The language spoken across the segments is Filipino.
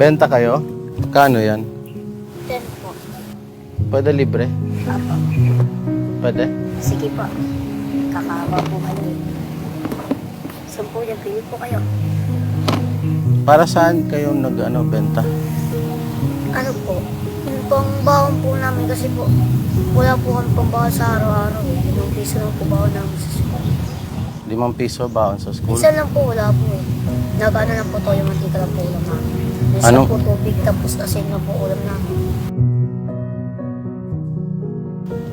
Benta kayo? Kano yan? 10 po. Pwede libre? Apo. Pwede? Sige po. Kakawa po kayo eh. 10 yan, pili po kayo. Para saan kayo benta? Ano po? Yung pang baon po namin kasi po, wala po kami pambaon sa araw-araw eh. 5 piso lang po baon namin sa school. 5 piso baon sa school? Minsan lang po, wala po eh. Nag-ano lang po to, yung mantika lang po ulam namin. Minsan Ano? po tubig, tapos asin na po ulam namin.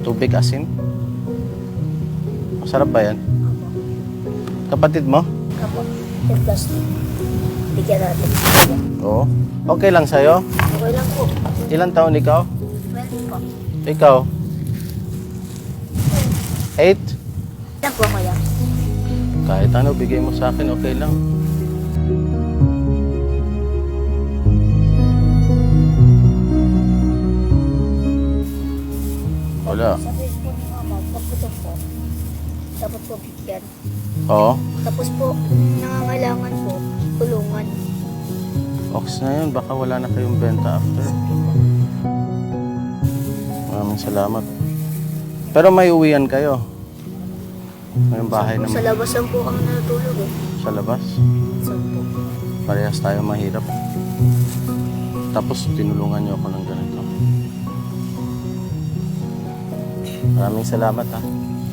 Tubig asin? Masarap ba yan? Apo. Kapatid mo? Apo. Yung plastic. Bigyan natin. Oo. Okay lang sa'yo? Okay lang po. Ilang taon ikaw? 12 po. Ikaw? 8? Ilan po kaya? Kahit ano, bigay mo sa akin, okay lang. Wala. Sabi po ni mama, pagputok po. Dapat po bigyan. Oo. Tapos po, nangangailangan po, tulungan. Ox na yun, baka wala na kayong benta after. Maraming salamat. Pero may uwian kayo. May bahay Sa naman. labas lang po kami natulog eh. Sa labas. Saan po? Parehas tayo mahirap. Tapos tinulungan niyo ako ng ganito. Maraming salamat ha.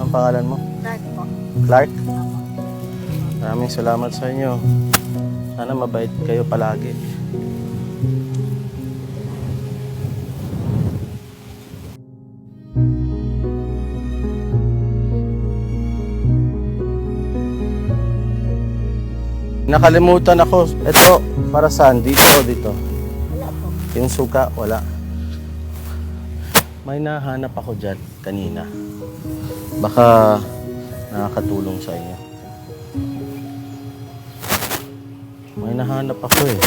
Ang pangalan mo? Lahat po. Clark? Maraming salamat sa inyo. Sana mabait kayo palagi. Nakalimutan ako. Ito, para saan? Dito. Wala po. Yung suka, wala. May nahanap ako dyan kanina. Baka nakakatulong sa inyo. May nahanap ako eh.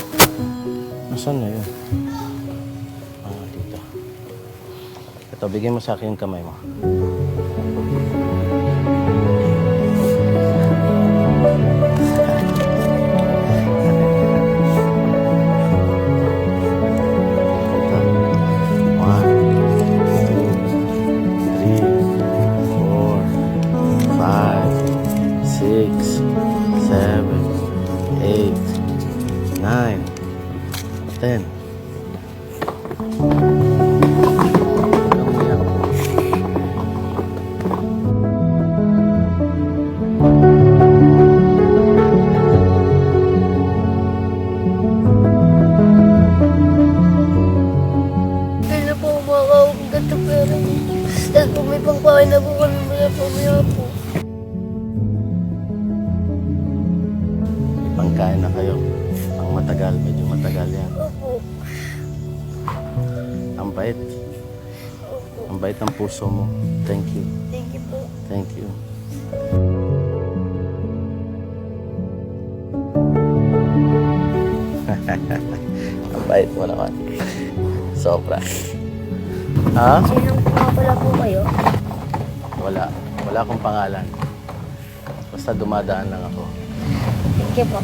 Nasaan na yun? Dito. Ito, bigyan mo sa akin yung kamay mo. Hindi na po makakawag ganito pera. Dahil po may pangkain na po kami maya po. Pangkain na kayo. Ang matagal, medyo matagal yan. Opo. Ang bait. Opo. Ang bait ng puso mo. Thank you. Thank you po. Thank you. Ang bait mo naman. Sobra. Ha? Sinong po nga pala po kayo? Wala. Wala akong pangalan. Basta dumadaan lang ako. Thank you po.